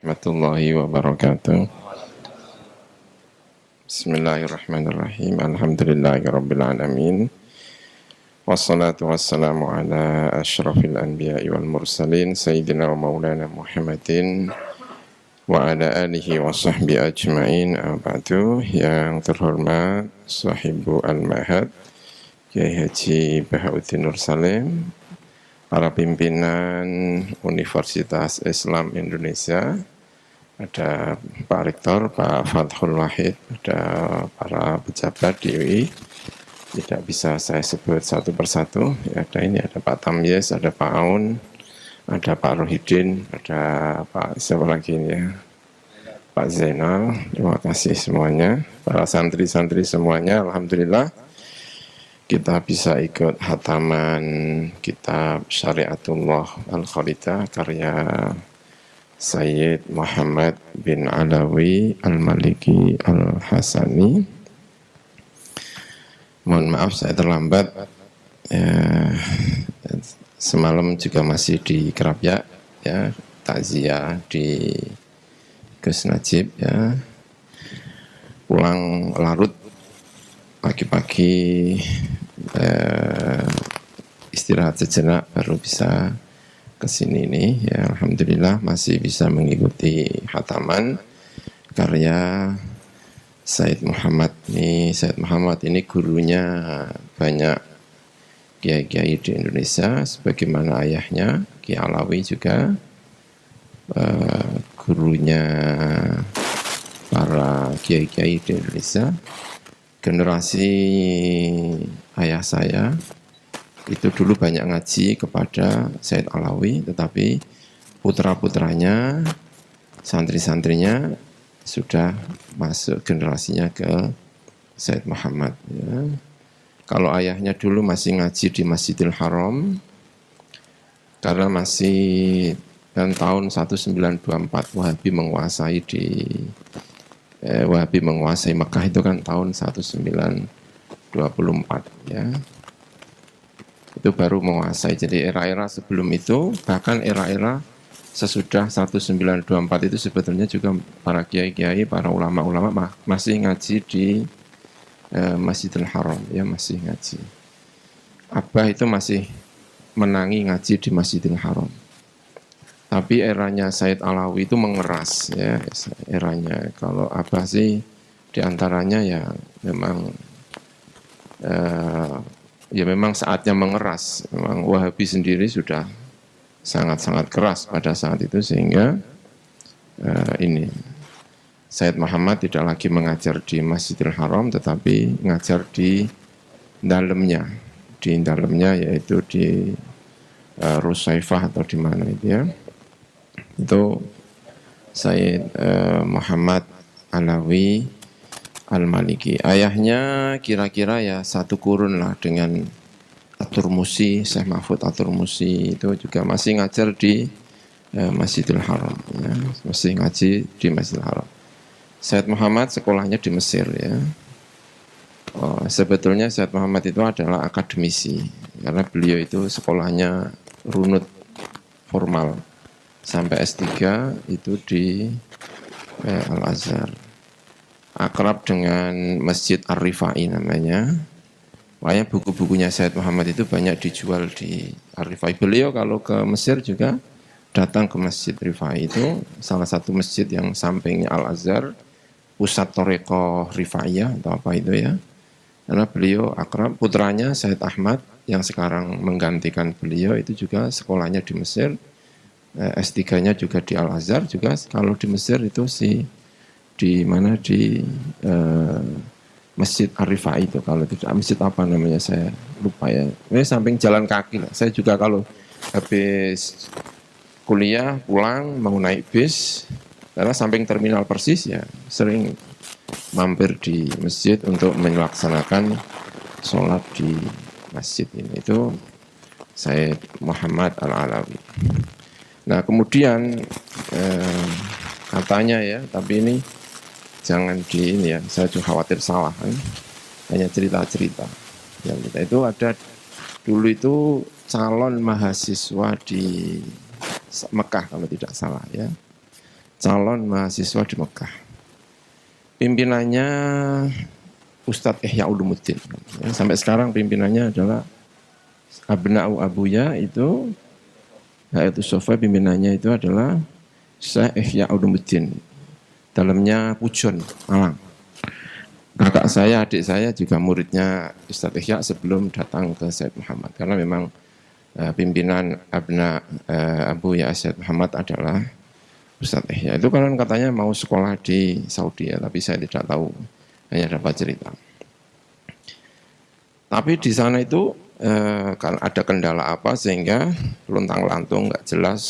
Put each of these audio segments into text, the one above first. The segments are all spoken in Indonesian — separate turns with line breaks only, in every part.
Warahmatullahi wabarakatuh. Bismillahirrahmanirrahim. Alhamdulillahirabbil alamin. Wassalatu wassalamu ala asyrafil anbiya'i wal mursalin sayyidina wa maulana Muhammadin wa ala alihi wa sahbihi ajma'in. Ba'du, yang terhormat sahibu al-mahad Kiai Haji Bahauddin Nur Salim, para pimpinan Universitas Islam Indonesia, ada Pak Rektor, Pak Fathul Wahid, ada para pejabat di UI, tidak bisa saya sebut satu persatu. Ada ini, ada Pak Tamyiz, ada Pak Aun, ada Pak Rohidin, ada Pak siapa lagi ini ya, Pak Zainal. Terima kasih semuanya, para santri-santri semuanya. Alhamdulillah kita bisa ikut hataman kitab Syariatullah Al-Khalidah karya Sayyid Muhammad bin Alawi Al-Maliki Al-Hasani. Mohon maaf saya terlambat. Semalam juga masih di Kerapia, ya, takziah di Gus Najib, ya. Pulang larut pagi-pagi, istirahat sejenak baru bisa kesini nih, ya. Alhamdulillah masih bisa mengikuti hataman karya Sayyid Muhammad nih. Sayyid Muhammad ini gurunya banyak kiai-kiai di Indonesia, sebagaimana ayahnya Kiai Alawi juga gurunya para kiai-kiai di Indonesia. Generasi ayah saya itu dulu banyak ngaji kepada Sayyid Alawi, tetapi putra-putranya, santri-santrinya sudah masuk generasinya ke Sayyid Muhammad, ya. Kalau ayahnya dulu masih ngaji di Masjidil Haram, karena masih tahun 1924 Wahabi menguasai Wahabi menguasai Mekah itu kan tahun 1924, ya. Itu baru menguasai. Jadi era-era sebelum itu, bahkan era-era sesudah 1924 itu sebetulnya juga para kiai-kiai, para ulama-ulama masih ngaji di Masjidil Haram, ya, masih ngaji. Abah itu masih menangi ngaji di Masjidil Haram. Tapi eranya Sayyid Alawi itu mengeras, ya, eranya. Kalau Abah sih diantaranya ya memang memang saatnya mengeras. Memang Wahabi sendiri sudah sangat-sangat keras pada saat itu, sehingga ini Sayyid Muhammad tidak lagi mengajar di Masjidil Haram, tetapi mengajar di dalamnya, yaitu di Rusaifah atau di mana itu, ya. Itu Sayyid Muhammad Alawi Al-Maliki. Ayahnya kira-kira ya satu kurun lah dengan At-Turmusi, Syekh Mahfud At-Turmusi, itu juga masih ngajar di Masjidil Haram, ya. Masih ngaji di Masjidil Haram. Sayyid Muhammad sekolahnya di Mesir, ya. Sebetulnya Sayyid Muhammad itu adalah akademisi, karena beliau itu sekolahnya runut formal sampai S3 itu di Al-Azhar. Akrab dengan Masjid Ar-Rifai namanya. Makanya buku-bukunya Sayyid Muhammad itu banyak dijual di Ar-Rifai. Beliau kalau ke Mesir juga datang ke Masjid Rifai, itu salah satu masjid yang sampingnya Al-Azhar, pusat Thariqah Rifaiyah atau apa itu, ya. Karena beliau akrab, putranya Sayyid Ahmad yang sekarang menggantikan beliau itu juga sekolahnya di Mesir. S3-nya juga di Al-Azhar juga. Kalau di Mesir itu di mana, di Masjid Ar-Rifai itu, kalau tidak masjid apa namanya saya lupa, ya. Ini samping jalan kaki lah. Saya juga kalau habis kuliah pulang mau naik bis, karena samping terminal Persis, ya, sering mampir di masjid untuk melaksanakan sholat di masjid ini. Itu Sayyid Muhammad Al-Alawi. Nah, kemudian katanya, ya, tapi ini jangan ini, ya, saya juga khawatir salah, kan? Hanya cerita-cerita. Yang kita itu ada dulu itu calon mahasiswa di Mekah kalau tidak salah, ya. calon mahasiswa di Mekah. Pimpinannya Ustadz Ihya Ulumuddin. Ya, sampai sekarang pimpinannya adalah Abna'u Abuya itu Sofa, pimpinannya itu adalah Syekh Ihya Ulumuddin. Dalamnya Pujon, Malang. Kakak saya, adik saya juga muridnya Ustadz Ihya sebelum datang ke Said Muhammad. Karena memang pimpinan Abu Ya Said Muhammad adalah Ustadz Ihya. Itu kan katanya mau sekolah di Saudi ya, tapi saya tidak tahu, hanya dapat cerita. Tapi di sana itu kan ada kendala apa sehingga luntang-lantung nggak jelas,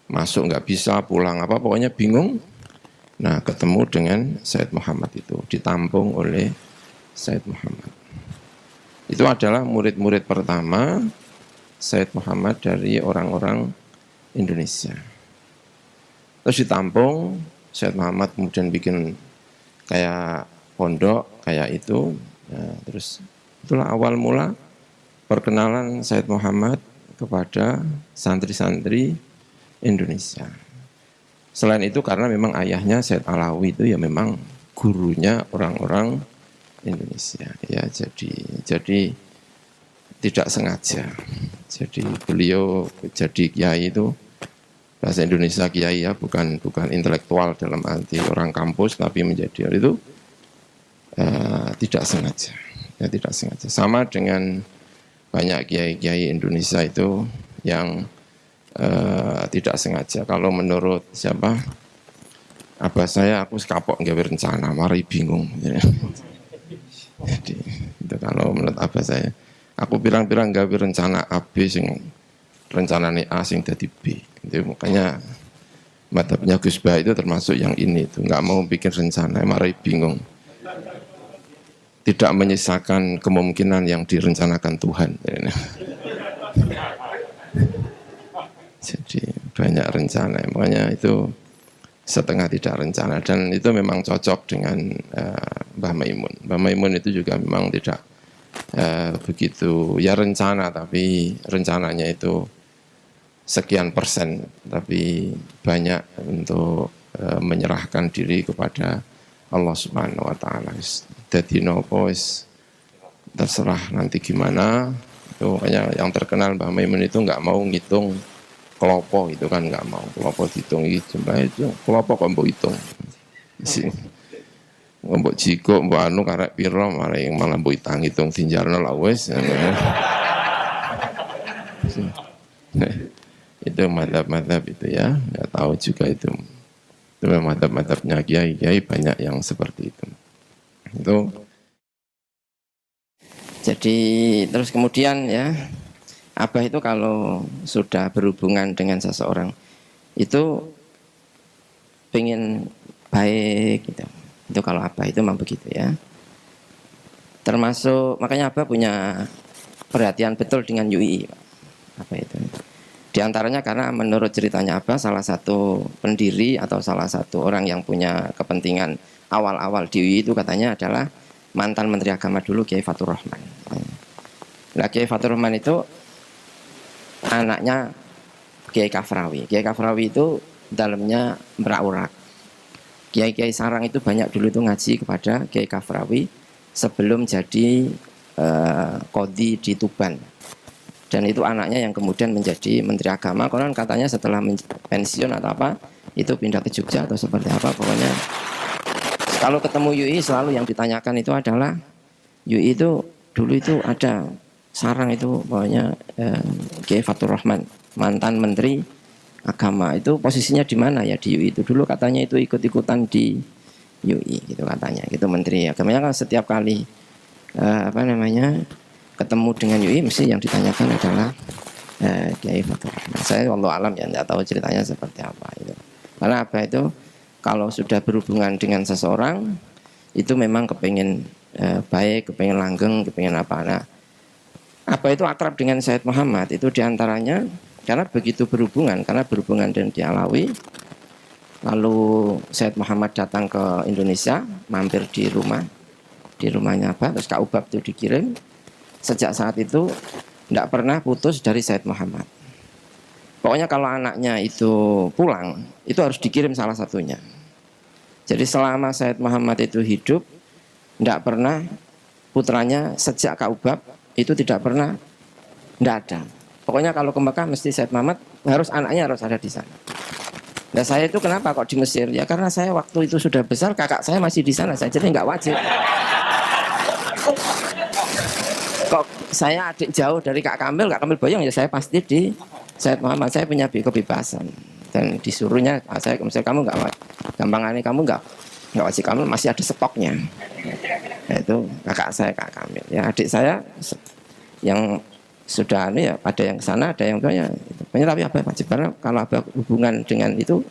masuk nggak bisa, pulang apa, pokoknya bingung. Nah, ketemu dengan Said Muhammad itu, ditampung oleh Said Muhammad. Itu adalah murid-murid pertama Said Muhammad dari orang-orang Indonesia. Terus ditampung, Said Muhammad kemudian bikin kayak pondok, kayak itu. Nah, terus itulah awal mula perkenalan Said Muhammad kepada santri-santri Indonesia. Selain itu karena memang ayahnya Said Alawi itu ya memang gurunya orang-orang Indonesia. Ya, jadi tidak sengaja. Jadi beliau jadi kiai itu, bahasa Indonesia kiai ya, bukan intelektual dalam arti orang kampus, tapi menjadi itu tidak sengaja. Ya, tidak sengaja. Sama dengan banyak kiai-kiai Indonesia itu yang tidak sengaja. Kalau menurut siapa? Abah saya, aku sekapok nggak berencana, mari bingung. Jadi itu kalau menurut abah saya, aku pirang-pirang nggak berencana AB sing rencananya A sing jadi B. Itu makanya madhabnya Gus Bah itu termasuk yang ini itu nggak mau bikin rencana, mari bingung. Tidak menyisakan kemungkinan yang direncanakan Tuhan. Jadi banyak rencana, makanya itu setengah tidak rencana, dan itu memang cocok dengan Mbah Maimun. Mbah Maimun itu juga memang tidak begitu ya rencana, tapi rencananya itu sekian persen, tapi banyak untuk menyerahkan diri kepada Allah Subhanahu wa taala. Jadi nopo terserah nanti gimana. Itu makanya yang terkenal Mbah Maimun itu nggak mau ngitung kelopo, itu kan nggak mau kelopo dihitung jumlah itu, kelopo kok mbok hitung sih, mbok jiko mbok anu karek piro malah mbok hitung tinjarno lah wes. Itu madhab-madhab itu ya, nggak tahu juga itu madhab-madhabnya kiai-kiai banyak yang seperti itu. Jadi terus kemudian ya, Abah itu kalau sudah berhubungan dengan seseorang itu pengen baik gitu. Itu kalau Abah itu memang begitu ya. Termasuk makanya Abah punya perhatian betul dengan UI. Apa itu? Di antaranya karena menurut ceritanya Abah, salah satu pendiri atau salah satu orang yang punya kepentingan awal-awal di UI itu katanya adalah mantan Menteri Agama dulu, Kiai Fathur Rahman. Nah, Kiai Fathur Rahman itu anaknya Kiai Kafrawi. Kiai Kafrawi itu dalamnya merak-urak. Kiai-kiai sarang itu banyak dulu itu ngaji kepada Kiai Kafrawi sebelum jadi qadhi di Tuban. Dan itu anaknya yang kemudian menjadi Menteri Agama. Konon katanya setelah pensiun atau apa, itu pindah ke Jogja atau seperti apa. Pokoknya kalau ketemu UI selalu yang ditanyakan itu adalah UI itu dulu itu ada sarang itu, pokoknya Kiai Fathur Rahman, mantan Menteri Agama, itu posisinya di mana ya di UI itu dulu, katanya itu ikut-ikutan di UI gitu katanya, gitu Menteri Agamanya kan setiap kali ketemu dengan UI mesti yang ditanyakan adalah Kiai Fathur Rahman. Saya wallahu alam ya nggak tahu ceritanya seperti apa itu. Karena apa itu kalau sudah berhubungan dengan seseorang itu memang kepengen baik, kepengen langgeng, kepengen apa. Nah, apa itu akrab dengan Said Muhammad itu diantaranya karena begitu berhubungan, karena berhubungan dengan Kiai Alawi. Lalu Said Muhammad datang ke Indonesia, mampir di rumahnya apa, terus Kak Ubab itu dikirim. Sejak saat itu tidak pernah putus dari Said Muhammad.
Pokoknya kalau anaknya itu pulang, itu harus dikirim salah satunya. Jadi selama Sayyid Muhammad itu hidup, tidak pernah putranya sejak Kaubab itu tidak pernah, tidak ada. Pokoknya kalau ke Mekah mesti Sayyid Muhammad harus anaknya harus ada di sana. Nah saya itu kenapa kok di Mesir? Ya karena saya waktu itu sudah besar, kakak saya masih di sana, saya jadi nggak wajib. Kok saya adik jauh dari Kak Kamil Boyong, ya saya pasti di Sayyid Muhammad. Saya punya kebebasan dan disuruhnya saya ke Mesir, kamu nggak wajib. Gampangannya kamu nggak wajib, kamu masih ada stoknya. Itu kakak saya Kak Kamil. Ya adik saya yang sudah ya ada yang ke sana, ada yang banyak. Tapi apa wajib, karena kalau ada hubungan dengan itu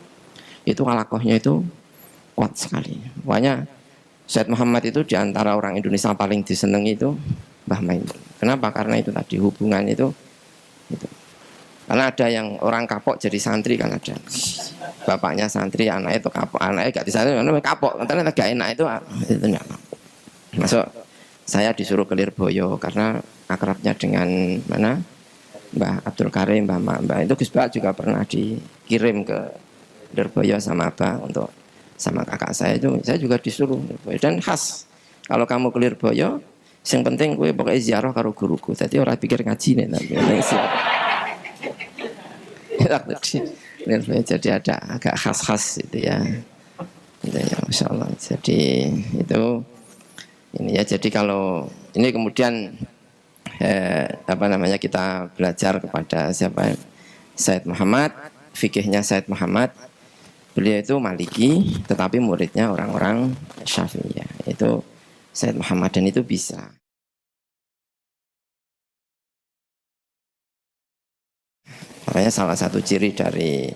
alakohnya itu kuat sekali. Pokoknya Sayyid Muhammad itu diantara orang Indonesia paling disenangi itu Mbah Maimun. Kenapa? Karena itu tadi hubungan itu. Karena ada yang orang kapok jadi santri kan ada. Bapaknya santri, anaknya itu kapok, anaknya gak di santri, anaknya kapok. Karena gak enak itu enggak. Masuk saya disuruh ke Lirboyo karena akrabnya dengan mana Mbah Abdul Karim, Mbah itu Gus Bah juga pernah dikirim ke Lirboyo sama Abah untuk sama kakak saya itu, saya juga disuruh Lirboyo. Dan khas kalau kamu ke Lirboyo, yang penting gue pokoknya ziarah karo guruku. Jadi orang pikir ngaji nih tapi jadi ada agak khas-khas itu ya. Itu ya Masya Allah. Jadi itu ini ya, jadi kalau ini kemudian kita belajar kepada siapa? Sayyid Muhammad, fikihnya Sayyid Muhammad. Beliau itu Maliki, tetapi muridnya orang-orang Syafi'iyah. Itu Sayyid Muhammad, dan itu bisa. Makanya salah satu ciri dari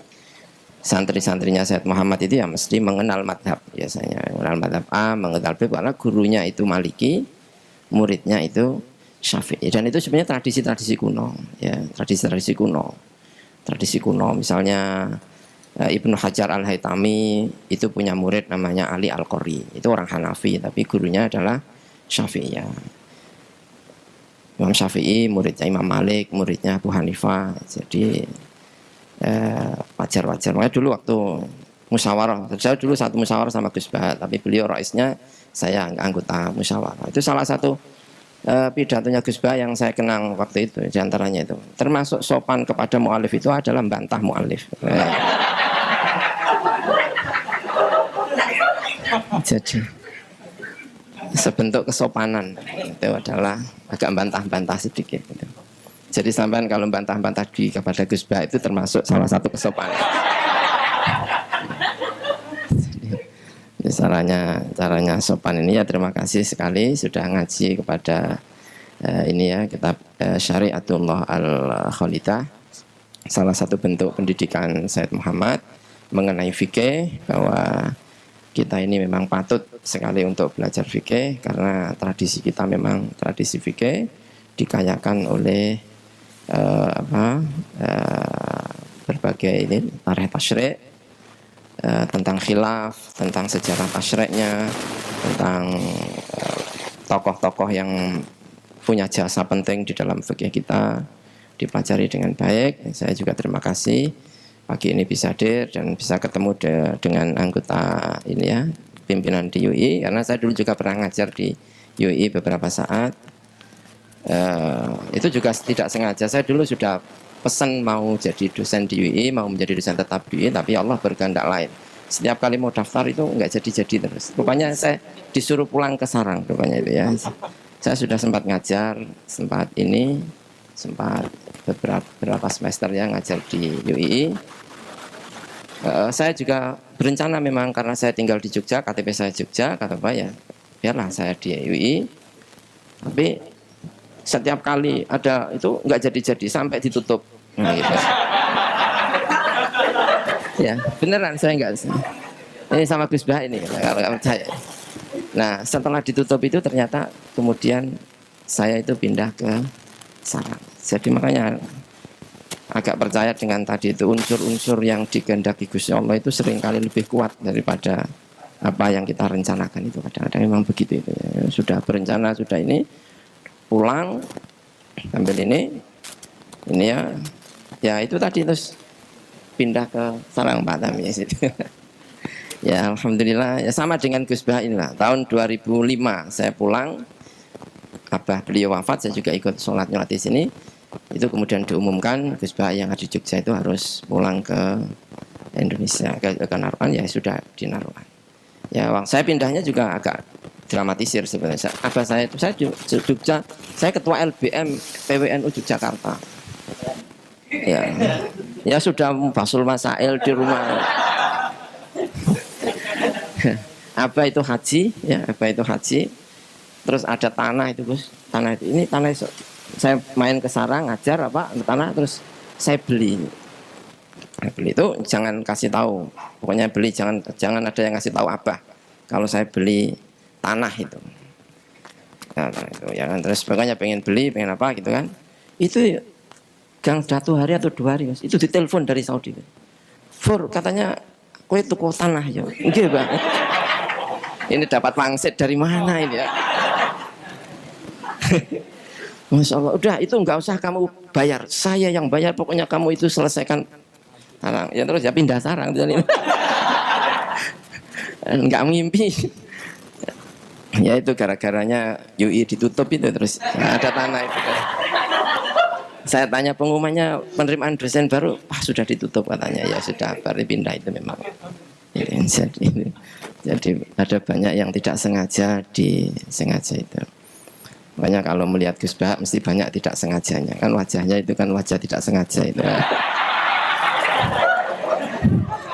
santri-santrinya Sayyid Muhammad itu ya mesti mengenal madhab, biasanya mengenal madhab A, mengenal B, karena gurunya itu Maliki, muridnya itu Syafi'i. Dan itu sebenarnya tradisi-tradisi kuno, ya tradisi-tradisi kuno. Misalnya Ibnu Hajar Al-Haytami itu punya murid namanya Ali Al-Qori, itu orang Hanafi tapi gurunya adalah Syafi'iyah. Imam Syafi'i muridnya Imam Malik, muridnya Abu Hanifah. Jadi wajar-wajar. Makanya dulu waktu musyawarah, saya dulu satu musyawarah sama Gus Bah, tapi beliau raisnya, saya anggota musyawarah. Itu salah satu pidatonya Gus Bah yang saya kenang waktu itu, diantaranya itu. Termasuk sopan kepada mu'alif itu adalah membantah mu'alif. Jadi sebentuk kesopanan itu adalah agak bantah-bantah sedikit gitu. Jadi sampean kalau bantah-bantah kepada Gus Bah itu termasuk salah satu kesopanan. Jadi, caranya sopan ini ya. Terima kasih sekali sudah ngaji kepada ini ya, kitab Syariatullah Al-Khalidah, salah satu bentuk pendidikan Sayyid Muhammad mengenai fikih, bahwa kita ini memang patut sekali untuk belajar fikih karena tradisi kita memang tradisi fikih dikayakan oleh berbagai ini tarikh tasyrik, tentang khilaf, tentang sejarah tasyriknya, tentang tokoh-tokoh yang punya jasa penting di dalam fikih kita dipelajari dengan baik. Saya juga terima kasih pagi ini bisa hadir dan bisa ketemu dengan anggota ini ya, pimpinan di UI, karena saya dulu juga pernah ngajar di UI beberapa saat. Itu juga tidak sengaja, saya dulu sudah pesan mau jadi dosen di UI, mau menjadi dosen tetap di UI, tapi Allah berkehendak lain. Setiap kali mau daftar itu nggak jadi terus. Rupanya saya disuruh pulang ke sarang, rupanya itu ya. Saya sudah sempat ngajar, sempat beberapa semester ya ngajar di UI. Saya juga berencana memang, karena saya tinggal di Jogja, KTP saya Jogja, kata Pak ya biarlah saya di UI. Tapi setiap kali ada itu nggak jadi sampai ditutup. Nah, gitu. Ya beneran, saya nggak, ini sama Gus Bah ini kalau percaya. Nah setelah ditutup itu ternyata kemudian saya itu pindah ke sarang. Jadi makanya agak percaya dengan tadi itu, unsur-unsur yang dikehendaki Gusti Allah itu seringkali lebih kuat daripada apa yang kita rencanakan itu. Kadang-kadang memang begitu itu ya. Sudah berencana, sudah ini pulang ambil ini ya itu tadi terus pindah ke sarang Pak Tamis itu. Ya alhamdulillah, ya sama dengan Gus Bah inilah. Tahun 2005 saya pulang, abah beliau wafat, saya juga ikut sholat nyolat di sini. Itu kemudian diumumkan Gus Bah yang ada di Jogja itu harus pulang ke Indonesia, ke Naruan, ya sudah di Naruan. Ya, saya pindahnya juga agak dramatisir sebenarnya. Abah saya itu saya di Jogja, saya ketua LBM PWNU Yogyakarta. Ya, ya sudah basul masail di rumah. Abah itu haji, ya Abah itu haji. Terus ada tanah itu Gus, tanah itu ini tanah itu. Saya main ke sarang ngajar apa tanah terus saya beli. Beli itu jangan kasih tahu, pokoknya beli jangan ada yang kasih tahu Abah kalau saya beli tanah itu. Nah, itu ya kan terus pokoknya pengen beli, pengen apa gitu kan. Itu gang 1 hari atau 2 hari Mas, itu ditelepon dari Saudi. Fur katanya kowe tuku tanah ya. Nggih, Bang. Ini dapat pangsit dari mana ini ya? Masya Allah, udah itu nggak usah kamu bayar, saya yang bayar, pokoknya kamu itu selesaikan sarang. Ya terus ya pindah sarang nggak mimpi. Ya itu gara-garanya UI ditutup itu terus ada tanah itu. Saya tanya pengumumannya penerimaan dosen baru, sudah ditutup katanya. Ya sudah, baru pindah itu memang. Jadi ada banyak yang tidak sengaja disengaja itu. Makanya kalau melihat Gus Bah mesti banyak tidak sengajanya. Kan wajahnya itu kan wajah tidak sengaja itu.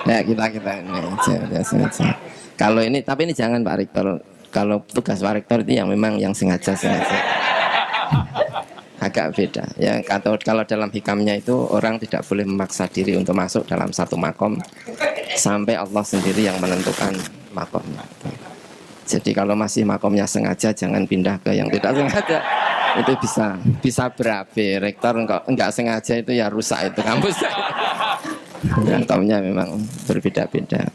Ya kita ini tidak sengaja. Kalau ini, tapi ini jangan Pak Rektor. Kalau tugas Pak Rektor itu yang memang yang sengaja. Agak beda ya, kalau dalam hikamnya itu orang tidak boleh memaksa diri untuk masuk dalam satu makom sampai Allah sendiri yang menentukan makomnya. Jadi kalau masih makomnya sengaja jangan pindah ke yang tidak sengaja, itu bisa berabe. Rektor enggak sengaja itu ya rusak itu kampus. Makomnya memang berbeda-beda.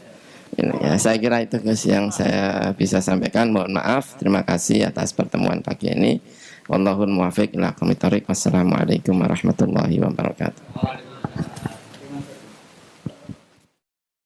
Ya, saya kira itu guys yang saya bisa sampaikan. Mohon maaf, terima kasih atas pertemuan pagi ini. Wallahul muwaffiq ila aqwamit thoriq. Wassalamualaikum warahmatullahi wabarakatuh.